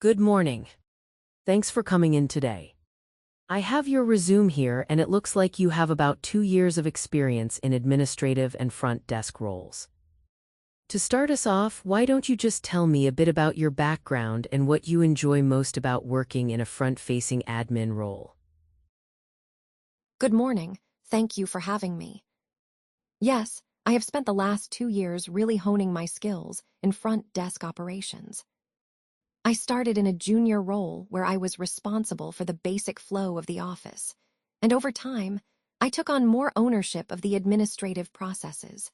Good morning. Thanks for coming in today. I have your resume here, and it looks like you have about 2 years of experience in administrative and front desk roles. To start us off, why don't you just tell me a bit about your background and what you enjoy most about working in a front-facing admin role? Good morning. Thank you for having me. Yes, I have spent the last 2 years really honing my skills in front desk operations. I started in a junior role where I was responsible for the basic flow of the office, and over time, I took on more ownership of the administrative processes.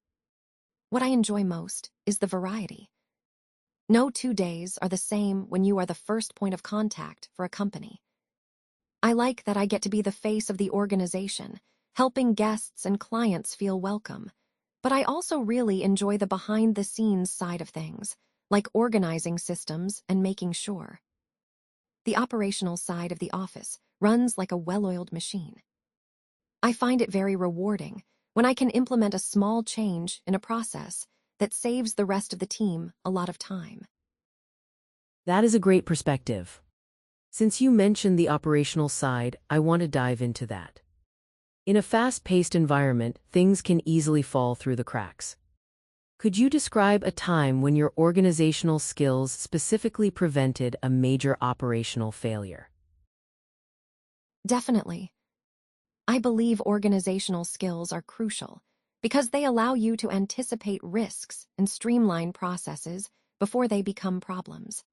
What I enjoy most is the variety. No 2 days are the same when you are the first point of contact for a company. I like that I get to be the face of the organization, helping guests and clients feel welcome. But I also really enjoy the behind-the-scenes side of things, like organizing systems and making sure. The operational side of the office runs like a well-oiled machine. I find it very rewarding when I can implement a small change in a process that saves the rest of the team a lot of time. That is a great perspective. Since you mentioned the operational side, I want to dive into that. In a fast-paced environment, things can easily fall through the cracks. Could you describe a time when your organizational skills specifically prevented a major operational failure? Definitely. I believe organizational skills are crucial because they allow you to anticipate risks and streamline processes before they become problems.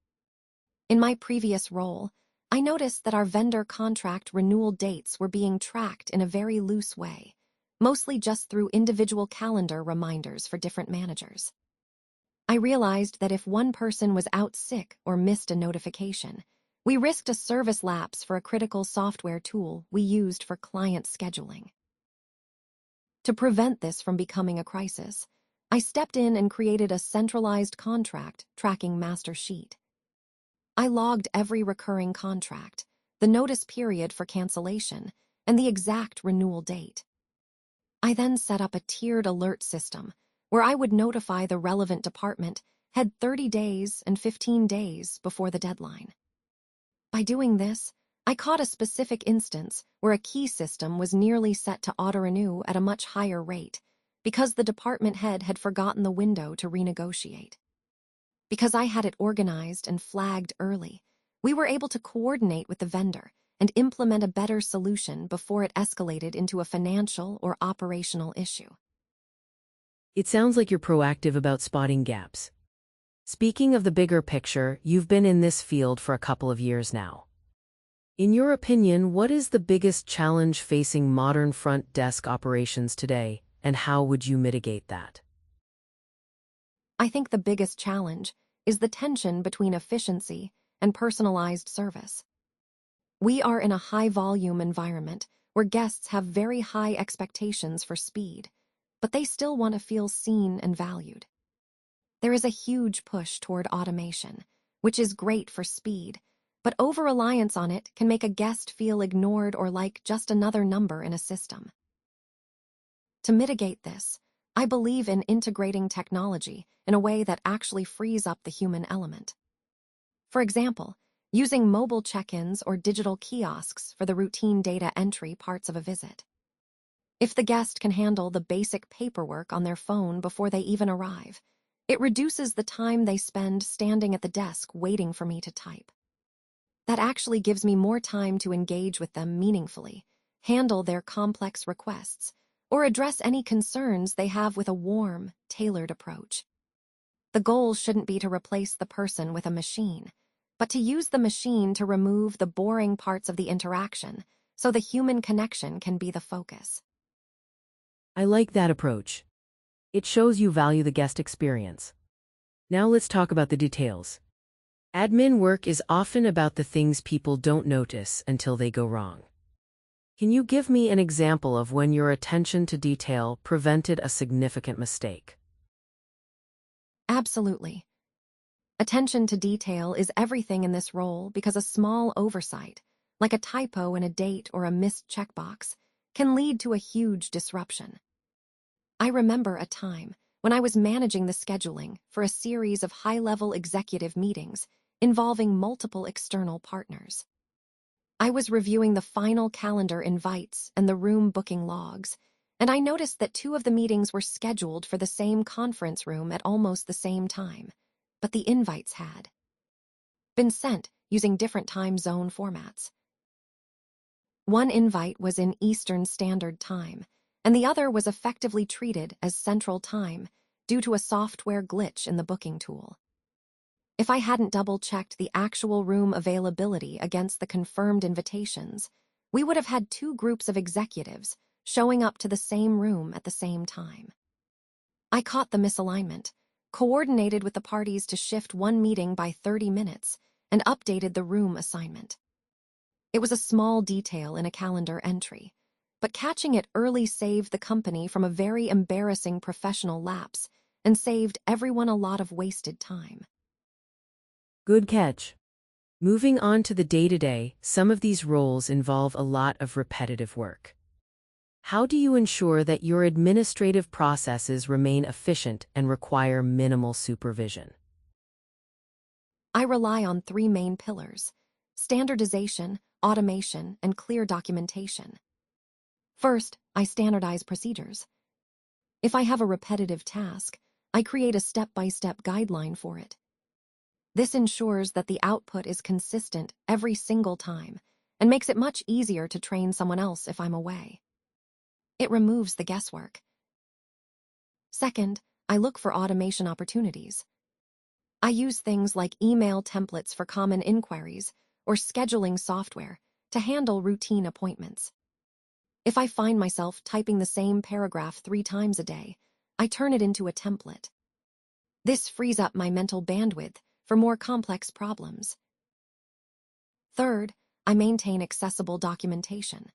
In my previous role, I noticed that our vendor contract renewal dates were being tracked in a very loose way, mostly just through individual calendar reminders for different managers. I realized that if one person was out sick or missed a notification, we risked a service lapse for a critical software tool we used for client scheduling. To prevent this from becoming a crisis, I stepped in and created a centralized contract tracking master sheet. I logged every recurring contract, the notice period for cancellation, and the exact renewal date. I then set up a tiered alert system where I would notify the relevant department had 30 days and 15 days before the deadline. By doing this, I caught a specific instance where a key system was nearly set to auto-renew at a much higher rate because the department head had forgotten the window to renegotiate. Because I had it organized and flagged early, we were able to coordinate with the vendor and implement a better solution before it escalated into a financial or operational issue. It sounds like you're proactive about spotting gaps. Speaking of the bigger picture, you've been in this field for a couple of years now. In your opinion, what is the biggest challenge facing modern front desk operations today, and how would you mitigate that? I think the biggest challenge is the tension between efficiency and personalized service. We are in a high-volume environment where guests have very high expectations for speed, but they still want to feel seen and valued. There is a huge push toward automation, which is great for speed, but over-reliance on it can make a guest feel ignored or like just another number in a system. To mitigate this, I believe in integrating technology in a way that actually frees up the human element. For example, using mobile check-ins or digital kiosks for the routine data entry parts of a visit. If the guest can handle the basic paperwork on their phone before they even arrive, it reduces the time they spend standing at the desk waiting for me to type. That actually gives me more time to engage with them meaningfully, handle their complex requests, or address any concerns they have with a warm, tailored approach. The goal shouldn't be to replace the person with a machine, but to use the machine to remove the boring parts of the interaction so the human connection can be the focus. I like that approach. It shows you value the guest experience. Now let's talk about the details. Admin work is often about the things people don't notice until they go wrong. Can you give me an example of when your attention to detail prevented a significant mistake? Absolutely. Attention to detail is everything in this role because a small oversight, like a typo in a date or a missed checkbox, can lead to a huge disruption. I remember a time when I was managing the scheduling for a series of high-level executive meetings involving multiple external partners. I was reviewing the final calendar invites and the room booking logs, and I noticed that 2 of the meetings were scheduled for the same conference room at almost the same time, but the invites had been sent using different time zone formats. One invite was in Eastern Standard Time, and the other was effectively treated as Central Time due to a software glitch in the booking tool. If I hadn't double-checked the actual room availability against the confirmed invitations, we would have had 2 groups of executives showing up to the same room at the same time. I caught the misalignment, coordinated with the parties to shift one meeting by 30 minutes, and updated the room assignment. It was a small detail in a calendar entry, but catching it early saved the company from a very embarrassing professional lapse and saved everyone a lot of wasted time. Good catch. Moving on to the day-to-day, some of these roles involve a lot of repetitive work. How do you ensure that your administrative processes remain efficient and require minimal supervision? I rely on 3 main pillars: standardization, automation, and clear documentation. First, I standardize procedures. If I have a repetitive task, I create a step-by-step guideline for it. This ensures that the output is consistent every single time and makes it much easier to train someone else if I'm away. It removes the guesswork. Second, I look for automation opportunities. I use things like email templates for common inquiries or scheduling software to handle routine appointments. If I find myself typing the same paragraph 3 times a day, I turn it into a template. This frees up my mental bandwidth for more complex problems. Third, I maintain accessible documentation.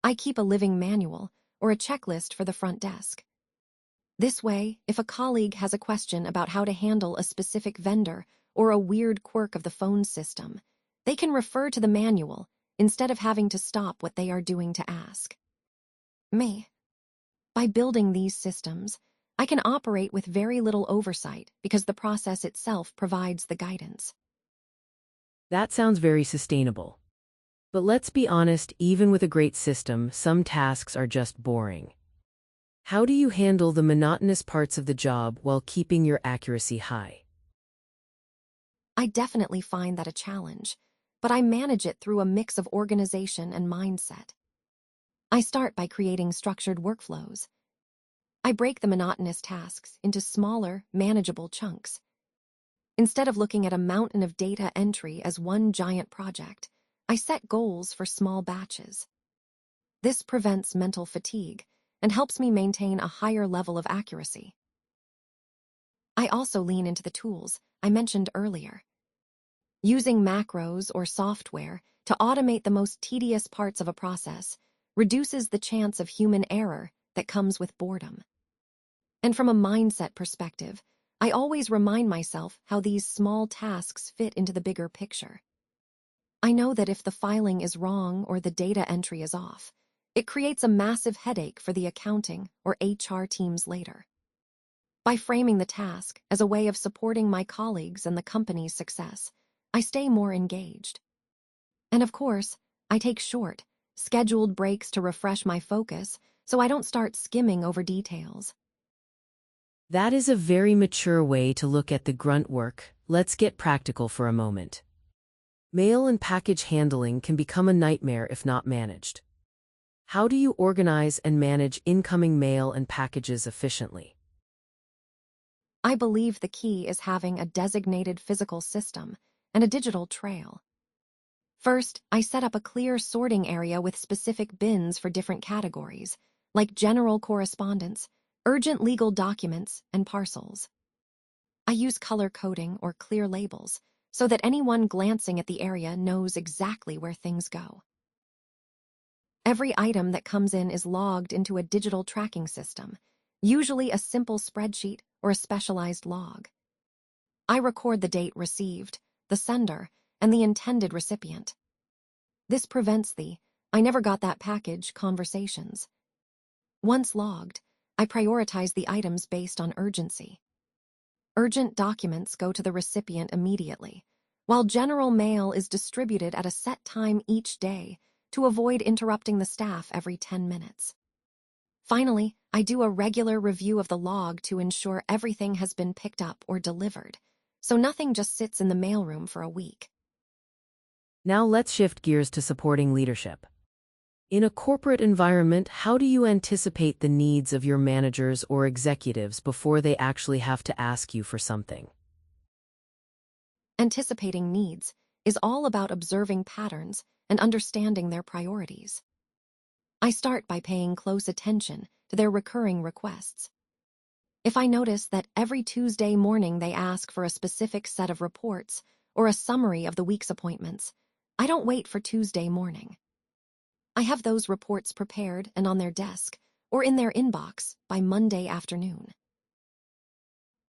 I keep a living manual or a checklist for the front desk. This way, if a colleague has a question about how to handle a specific vendor or a weird quirk of the phone system, they can refer to the manual instead of having to stop what they are doing to ask me. By building these systems, I can operate with very little oversight because the process itself provides the guidance. That sounds very sustainable. But let's be honest, even with a great system, some tasks are just boring. How do you handle the monotonous parts of the job while keeping your accuracy high? I definitely find that a challenge, but I manage it through a mix of organization and mindset. I start by creating structured workflows. I break the monotonous tasks into smaller, manageable chunks. Instead of looking at a mountain of data entry as one giant project, I set goals for small batches. This prevents mental fatigue and helps me maintain a higher level of accuracy. I also lean into the tools I mentioned earlier. Using macros or software to automate the most tedious parts of a process reduces the chance of human error that comes with boredom. And from a mindset perspective, I always remind myself how these small tasks fit into the bigger picture. I know that if the filing is wrong or the data entry is off, it creates a massive headache for the accounting or HR teams later. By framing the task as a way of supporting my colleagues and the company's success, I stay more engaged. And of course, I take short, scheduled breaks to refresh my focus so I don't start skimming over details. That is a very mature way to look at the grunt work. Let's get practical for a moment. Mail and package handling can become a nightmare if not managed. How do you organize and manage incoming mail and packages efficiently? I believe the key is having a designated physical system and a digital trail. First, I set up a clear sorting area with specific bins for different categories, like general correspondence, urgent legal documents, and parcels. I use color coding or clear labels so that anyone glancing at the area knows exactly where things go. Every item that comes in is logged into a digital tracking system, usually a simple spreadsheet or a specialized log. I record the date received, the sender, and the intended recipient. This prevents the "I never got that package" conversations. Once logged, I prioritize the items based on urgency. Urgent documents go to the recipient immediately, while general mail is distributed at a set time each day to avoid interrupting the staff every 10 minutes. Finally, I do a regular review of the log to ensure everything has been picked up or delivered, so nothing just sits in the mailroom for a week. Now let's shift gears to supporting leadership. In a corporate environment, how do you anticipate the needs of your managers or executives before they actually have to ask you for something? Anticipating needs is all about observing patterns and understanding their priorities. I start by paying close attention to their recurring requests. If I notice that every Tuesday morning they ask for a specific set of reports or a summary of the week's appointments, I don't wait for Tuesday morning. I have those reports prepared and on their desk or in their inbox by Monday afternoon.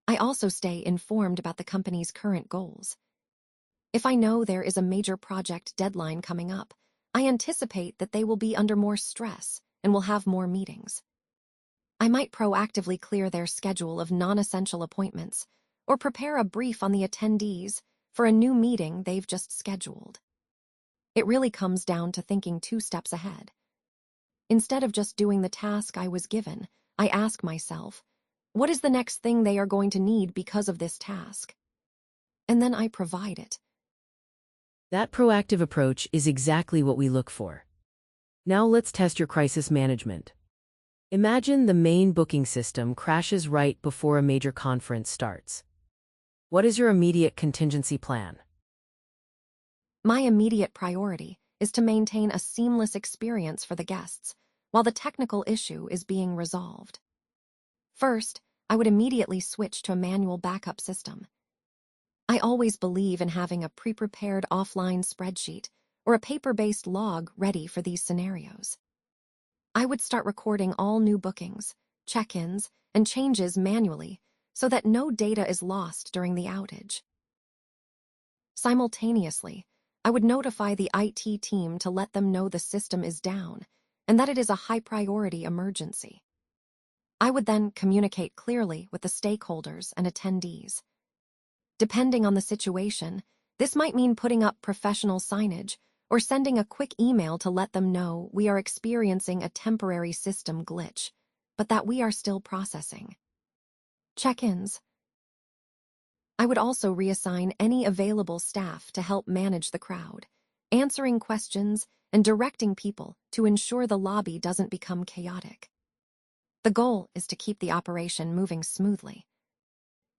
I also stay informed about the company's current goals. If I know there is a major project deadline coming up, I anticipate that they will be under more stress and will have more meetings. I might proactively clear their schedule of non-essential appointments or prepare a brief on the attendees for a new meeting they've just scheduled. It really comes down to thinking 2 steps ahead. Instead of just doing the task I was given, I ask myself, what is the next thing they are going to need because of this task? And then I provide it. That proactive approach is exactly what we look for. Now let's test your crisis management. Imagine the main booking system crashes right before a major conference starts. What is your immediate contingency plan? My immediate priority is to maintain a seamless experience for the guests while the technical issue is being resolved. First, I would immediately switch to a manual backup system. I always believe in having a pre-prepared offline spreadsheet or a paper-based log ready for these scenarios. I would start recording all new bookings, check-ins, and changes manually so that no data is lost during the outage. Simultaneously, I would notify the IT team to let them know the system is down and that it is a high-priority emergency. I would then communicate clearly with the stakeholders and attendees. Depending on the situation, this might mean putting up professional signage or sending a quick email to let them know we are experiencing a temporary system glitch, but that we are still processing. Check-ins. I would also reassign any available staff to help manage the crowd, answering questions and directing people to ensure the lobby doesn't become chaotic. The goal is to keep the operation moving smoothly.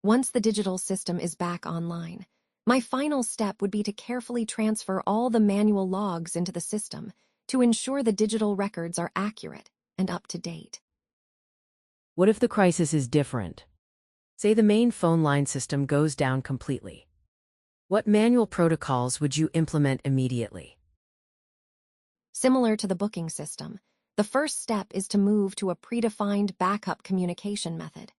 Once the digital system is back online, my final step would be to carefully transfer all the manual logs into the system to ensure the digital records are accurate and up to date. What if the crisis is different? Say the main phone line system goes down completely. What manual protocols would you implement immediately? Similar to the booking system, the first step is to move to a predefined backup communication method.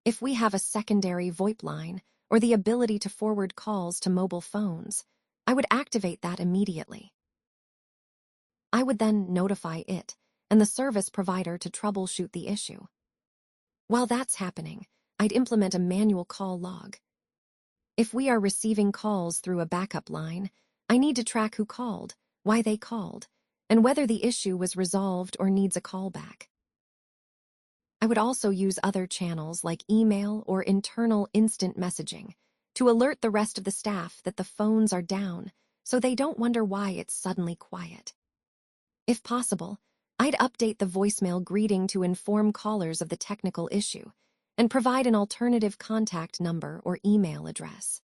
If we have a secondary VoIP line or the ability to forward calls to mobile phones, I would activate that immediately. I would then notify it and the service provider to troubleshoot the issue. While that's happening, I'd implement a manual call log. If we are receiving calls through a backup line, I need to track who called, why they called, and whether the issue was resolved or needs a callback. I would also use other channels like email or internal instant messaging to alert the rest of the staff that the phones are down so they don't wonder why it's suddenly quiet. If possible, I'd update the voicemail greeting to inform callers of the technical issue and provide an alternative contact number or email address.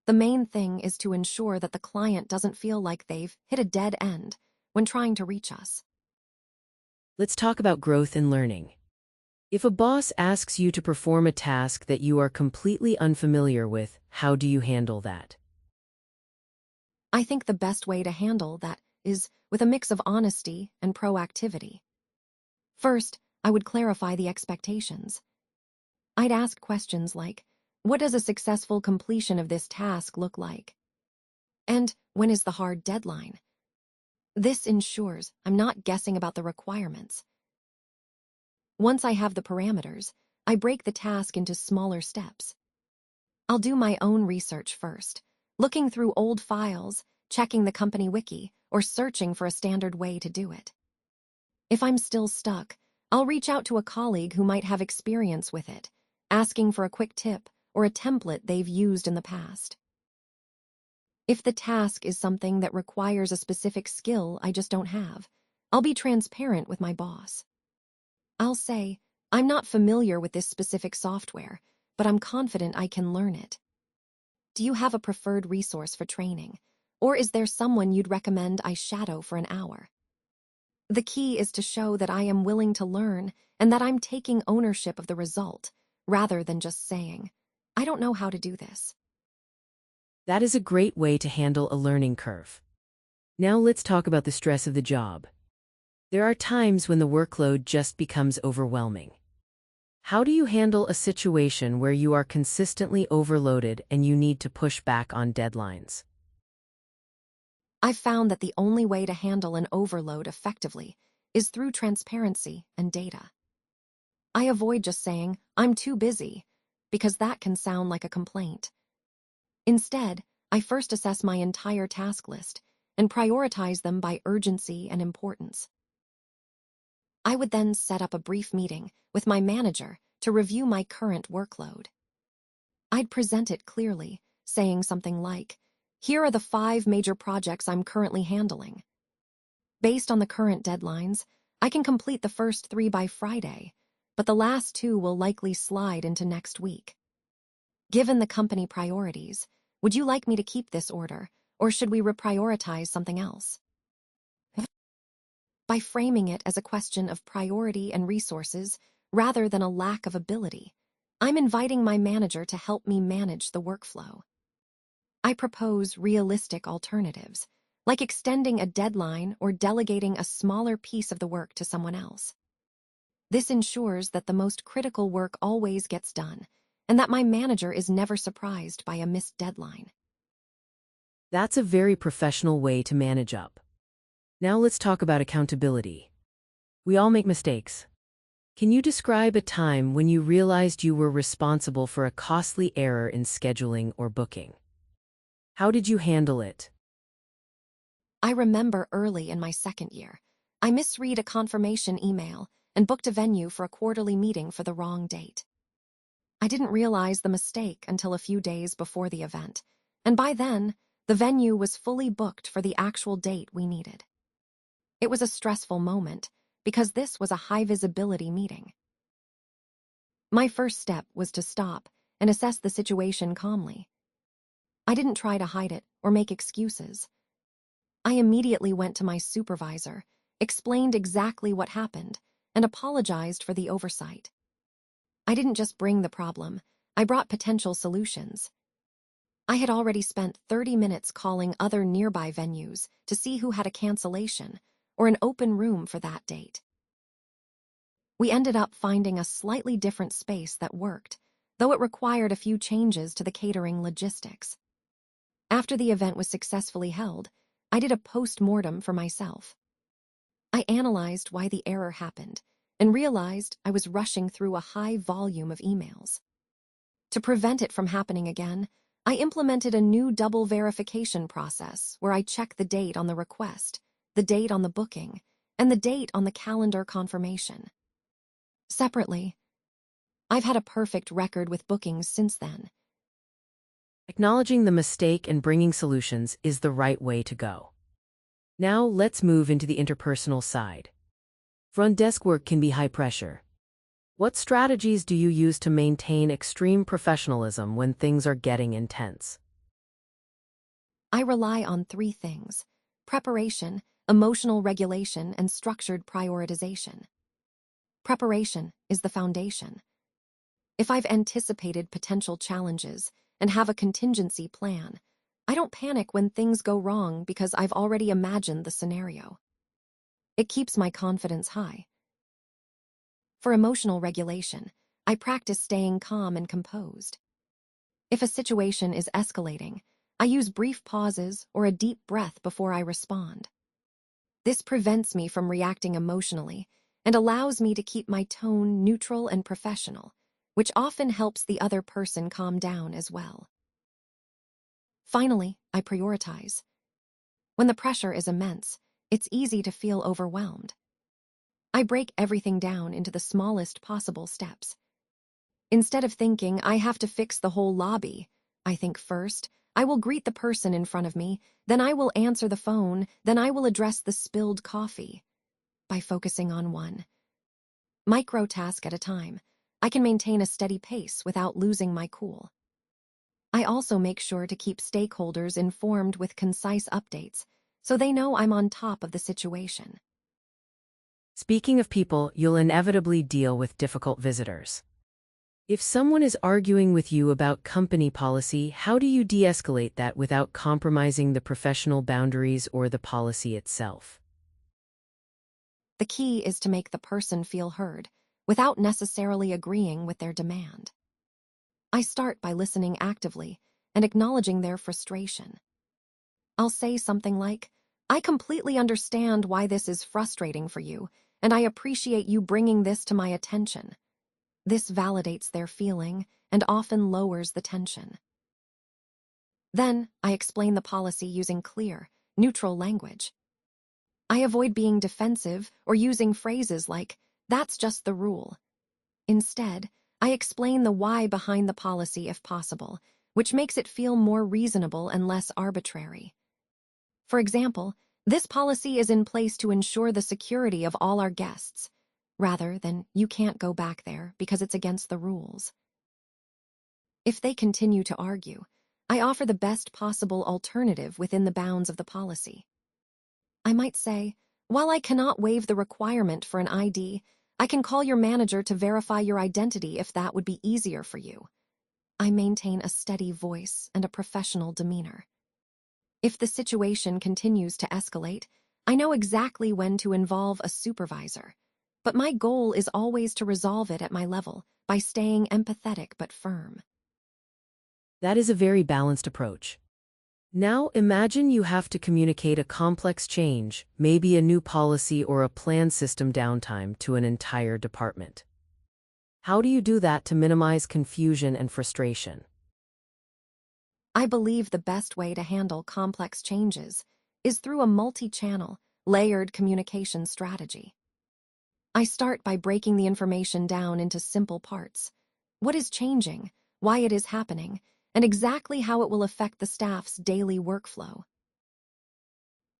The main thing is to ensure that the client doesn't feel like they've hit a dead end when trying to reach us. Let's talk about growth and learning. If a boss asks you to perform a task that you are completely unfamiliar with, how do you handle that? I think the best way to handle that is with a mix of honesty and proactivity. First, I would clarify the expectations. I'd ask questions like, what does a successful completion of this task look like? And when is the hard deadline? This ensures I'm not guessing about the requirements. Once I have the parameters, I break the task into smaller steps. I'll do my own research first, looking through old files, checking the company wiki, or searching for a standard way to do it. If I'm still stuck, I'll reach out to a colleague who might have experience with it, asking for a quick tip or a template they've used in the past. If the task is something that requires a specific skill I just don't have, I'll be transparent with my boss. I'll say, I'm not familiar with this specific software, but I'm confident I can learn it. Do you have a preferred resource for training? Or is there someone you'd recommend I shadow for an hour? The key is to show that I am willing to learn and that I'm taking ownership of the result, rather than just saying, I don't know how to do this. That is a great way to handle a learning curve. Now let's talk about the stress of the job. There are times when the workload just becomes overwhelming. How do you handle a situation where you are consistently overloaded and you need to push back on deadlines? I've found that the only way to handle an overload effectively is through transparency and data. I avoid just saying, I'm too busy, because that can sound like a complaint. Instead, I first assess my entire task list and prioritize them by urgency and importance. I would then set up a brief meeting with my manager to review my current workload. I'd present it clearly, saying something like, here are the 5 major projects I'm currently handling. Based on the current deadlines, I can complete the first 3 by Friday, but the last 2 will likely slide into next week. Given the company priorities, would you like me to keep this order, or should we reprioritize something else? By framing it as a question of priority and resources rather than a lack of ability, I'm inviting my manager to help me manage the workflow. I propose realistic alternatives, like extending a deadline or delegating a smaller piece of the work to someone else. This ensures that the most critical work always gets done, and that my manager is never surprised by a missed deadline. That's a very professional way to manage up. Now let's talk about accountability. We all make mistakes. Can you describe a time when you realized you were responsible for a costly error in scheduling or booking? How did you handle it? I remember early in my second year, I misread a confirmation email and booked a venue for a quarterly meeting for the wrong date. I didn't realize the mistake until a few days before the event, and by then, the venue was fully booked for the actual date we needed. It was a stressful moment because this was a high-visibility meeting. My first step was to stop and assess the situation calmly. I didn't try to hide it or make excuses. I immediately went to my supervisor, explained exactly what happened, and apologized for the oversight. I didn't just bring the problem, I brought potential solutions. I had already spent 30 minutes calling other nearby venues to see who had a cancellation or an open room for that date. We ended up finding a slightly different space that worked, though it required a few changes to the catering logistics. After the event was successfully held, I did a post-mortem for myself. I analyzed why the error happened and realized I was rushing through a high volume of emails. To prevent it from happening again, I implemented a new double verification process where I check the date on the request, the date on the booking, and the date on the calendar confirmation. Separately, I've had a perfect record with bookings since then. Acknowledging the mistake and bringing solutions is the right way to go. Now let's move into the interpersonal side. Front desk work can be high pressure. What strategies do you use to maintain extreme professionalism when things are getting intense? I rely on 3 things: preparation, emotional regulation, and structured prioritization. Preparation is the foundation. If I've anticipated potential challenges and have a contingency plan, I don't panic when things go wrong because I've already imagined the scenario. It keeps my confidence high. For emotional regulation, I practice staying calm and composed. If a situation is escalating, I use brief pauses or a deep breath before I respond. This prevents me from reacting emotionally and allows me to keep my tone neutral and professional, which often helps the other person calm down as well. Finally, I prioritize. When the pressure is immense, it's easy to feel overwhelmed. I break everything down into the smallest possible steps. Instead of thinking, I have to fix the whole lobby, I think first, I will greet the person in front of me, then I will answer the phone, then I will address the spilled coffee. By focusing on one micro task at a time, I can maintain a steady pace without losing my cool. I also make sure to keep stakeholders informed with concise updates, so they know I'm on top of the situation. Speaking of people, you'll inevitably deal with difficult visitors. If someone is arguing with you about company policy, how do you de-escalate that without compromising the professional boundaries or the policy itself? The key is to make the person feel heard, without necessarily agreeing with their demand. I start by listening actively and acknowledging their frustration. I'll say something like, I completely understand why this is frustrating for you, and I appreciate you bringing this to my attention. This validates their feeling and often lowers the tension. Then, I explain the policy using clear, neutral language. I avoid being defensive or using phrases like, that's just the rule. Instead, I explain the why behind the policy if possible, which makes it feel more reasonable and less arbitrary. For example, this policy is in place to ensure the security of all our guests, rather than you can't go back there because it's against the rules. If they continue to argue, I offer the best possible alternative within the bounds of the policy. I might say, while I cannot waive the requirement for an ID, I can call your manager to verify your identity if that would be easier for you. I maintain a steady voice and a professional demeanor. If the situation continues to escalate, I know exactly when to involve a supervisor, but my goal is always to resolve it at my level by staying empathetic but firm. That is a very balanced approach. Now imagine you have to communicate a complex change, maybe a new policy or a planned system downtime to an entire department. How do you do that to minimize confusion and frustration? I believe the best way to handle complex changes is through a multi-channel, layered communication strategy. I start by breaking the information down into simple parts. What is changing, why it is happening, and exactly how it will affect the staff's daily workflow.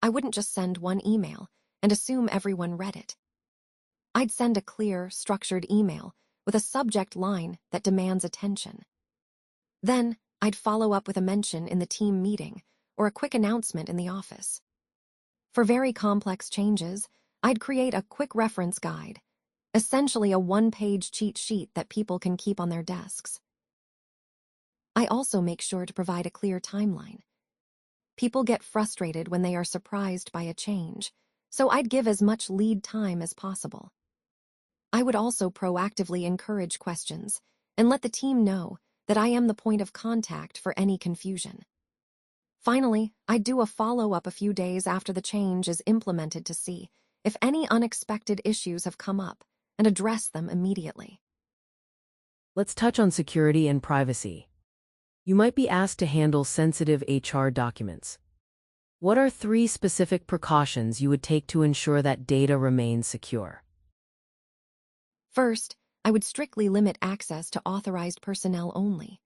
I wouldn't just send one email and assume everyone read it. I'd send a clear, structured email with a subject line that demands attention. Then, I'd follow up with a mention in the team meeting or a quick announcement in the office. For very complex changes, I'd create a quick reference guide, essentially a one-page cheat sheet that people can keep on their desks. I also make sure to provide a clear timeline. People get frustrated when they are surprised by a change, so I'd give as much lead time as possible. I would also proactively encourage questions and let the team know that I am the point of contact for any confusion. Finally, I'd do a follow-up a few days after the change is implemented to see if any unexpected issues have come up and address them immediately. Let's touch on security and privacy. You might be asked to handle sensitive HR documents. What are 3 specific precautions you would take to ensure that data remains secure? First, I would strictly limit access to authorized personnel only.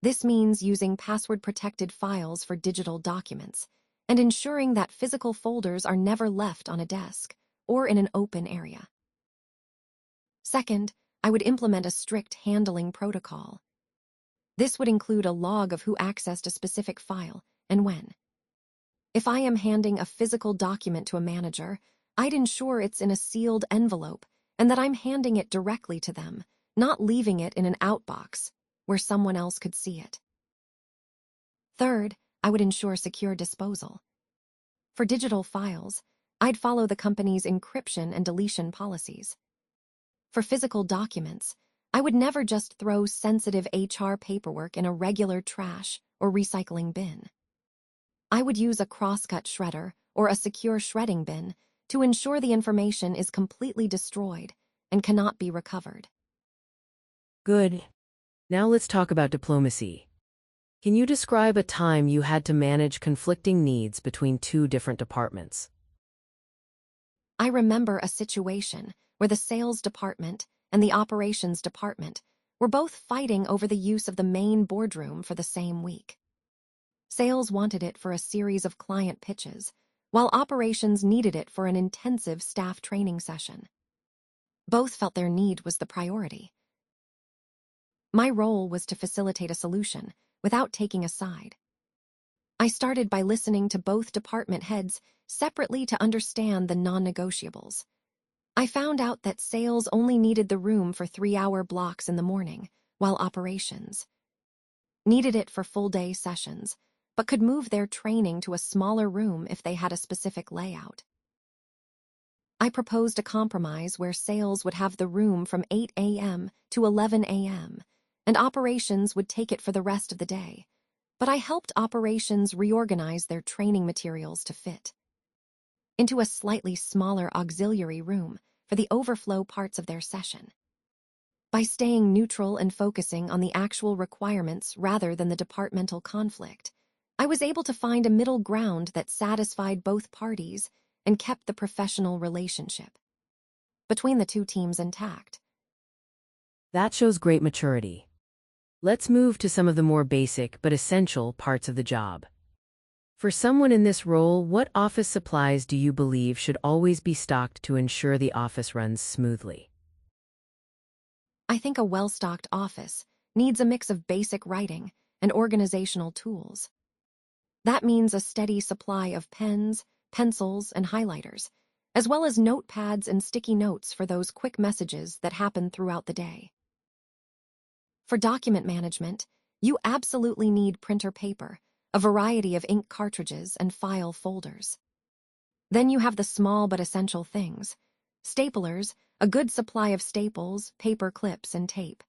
This means using password-protected files for digital documents and ensuring that physical folders are never left on a desk or in an open area. Second, I would implement a strict handling protocol. This would include a log of who accessed a specific file and when. If I am handing a physical document to a manager, I'd ensure it's in a sealed envelope and that I'm handing it directly to them, not leaving it in an outbox where someone else could see it. Third, I would ensure secure disposal. For digital files, I'd follow the company's encryption and deletion policies. For physical documents, I would never just throw sensitive HR paperwork in a regular trash or recycling bin. I would use a crosscut shredder or a secure shredding bin to ensure the information is completely destroyed and cannot be recovered. Good. Now let's talk about diplomacy. Can you describe a time you had to manage conflicting needs between two different departments? I remember a situation where the sales department and the operations department were both fighting over the use of the main boardroom for the same week. Sales wanted it for a series of client pitches, while operations needed it for an intensive staff training session. Both felt their need was the priority. My role was to facilitate a solution without taking a side. I started by listening to both department heads separately to understand the non-negotiables. I found out that sales only needed the room for 3-hour blocks in the morning, while operations needed it for full-day sessions, but could move their training to a smaller room if they had a specific layout. I proposed a compromise where sales would have the room from 8 a.m. to 11 a.m., and operations would take it for the rest of the day. But I helped operations reorganize their training materials to fit into a slightly smaller auxiliary room for the overflow parts of their session. By staying neutral and focusing on the actual requirements rather than the departmental conflict, I was able to find a middle ground that satisfied both parties and kept the professional relationship between the two teams intact. That shows great maturity. Let's move to some of the more basic but essential parts of the job. For someone in this role, what office supplies do you believe should always be stocked to ensure the office runs smoothly? I think a well-stocked office needs a mix of basic writing and organizational tools. That means a steady supply of pens, pencils, and highlighters, as well as notepads and sticky notes for those quick messages that happen throughout the day. For document management, you absolutely need printer paper, a variety of ink cartridges, and file folders. Then you have the small but essential things: staplers, a good supply of staples, paper clips, and tape.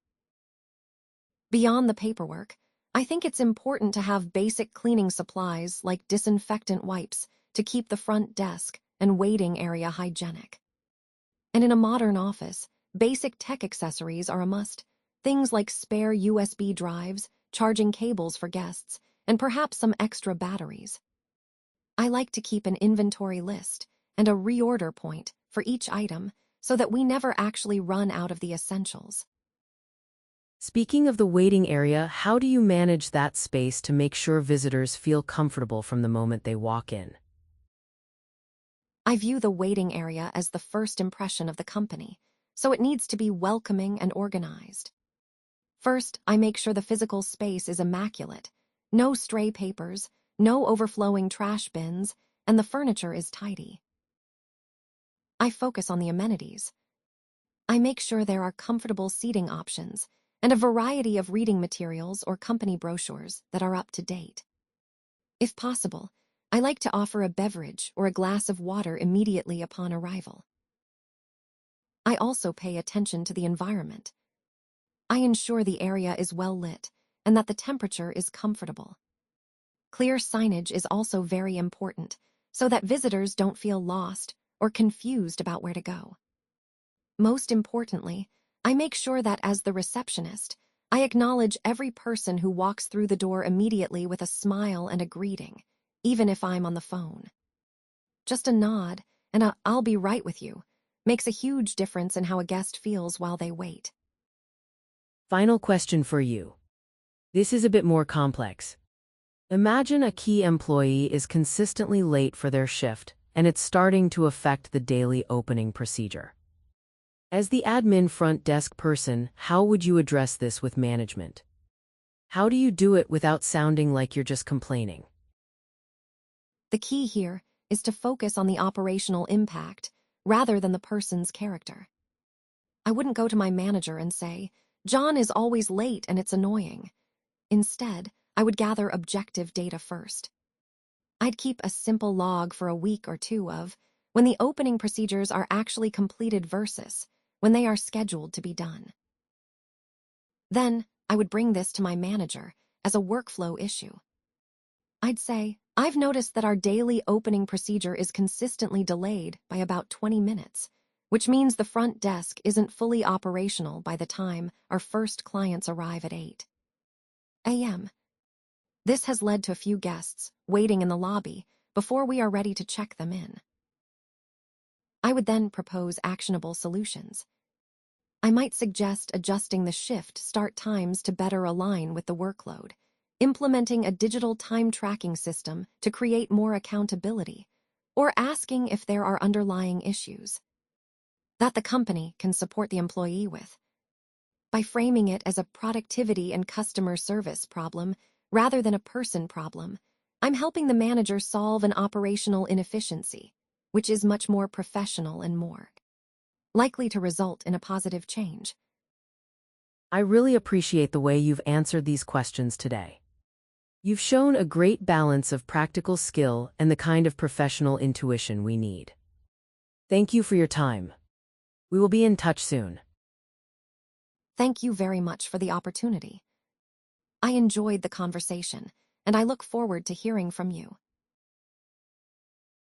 Beyond the paperwork, I think it's important to have basic cleaning supplies like disinfectant wipes to keep the front desk and waiting area hygienic. And in a modern office, basic tech accessories are a must. Things like spare USB drives, charging cables for guests, and perhaps some extra batteries. I like to keep an inventory list and a reorder point for each item so that we never actually run out of the essentials. Speaking of the waiting area, how do you manage that space to make sure visitors feel comfortable from the moment they walk in? I view the waiting area as the first impression of the company, so it needs to be welcoming and organized. First, I make sure the physical space is immaculate. No stray papers, no overflowing trash bins, and the furniture is tidy. I focus on the amenities. I make sure there are comfortable seating options and a variety of reading materials or company brochures that are up to date. If possible, I like to offer a beverage or a glass of water immediately upon arrival. I also pay attention to the environment. I ensure the area is well lit and that the temperature is comfortable. Clear signage is also very important so that visitors don't feel lost or confused about where to go. Most importantly, I make sure that as the receptionist, I acknowledge every person who walks through the door immediately with a smile and a greeting, even if I'm on the phone. Just a nod and a "I'll be right with you" makes a huge difference in how a guest feels while they wait. Final question for you. This is a bit more complex. Imagine a key employee is consistently late for their shift, and it's starting to affect the daily opening procedure. As the admin front desk person, how would you address this with management? How do you do it without sounding like you're just complaining? The key here is to focus on the operational impact rather than the person's character. I wouldn't go to my manager and say, "John is always late and it's annoying." Instead, I would gather objective data first. I'd keep a simple log for a week or two of when the opening procedures are actually completed versus when they are scheduled to be done. Then, I would bring this to my manager as a workflow issue. I'd say, "I've noticed that our daily opening procedure is consistently delayed by about 20 minutes, which means the front desk isn't fully operational by the time our first clients arrive at 8 a.m. This has led to a few guests waiting in the lobby before we are ready to check them in. I would then propose actionable solutions. I might suggest adjusting the shift start times to better align with the workload, implementing a digital time tracking system to create more accountability, or asking if there are underlying issues that the company can support the employee with. By framing it as a productivity and customer service problem rather than a person problem, I'm helping the manager solve an operational inefficiency, which is much more professional and more likely to result in a positive change. I really appreciate the way you've answered these questions today. You've shown a great balance of practical skill and the kind of professional intuition we need. Thank you for your time. We will be in touch soon. Thank you very much for the opportunity. I enjoyed the conversation, and I look forward to hearing from you.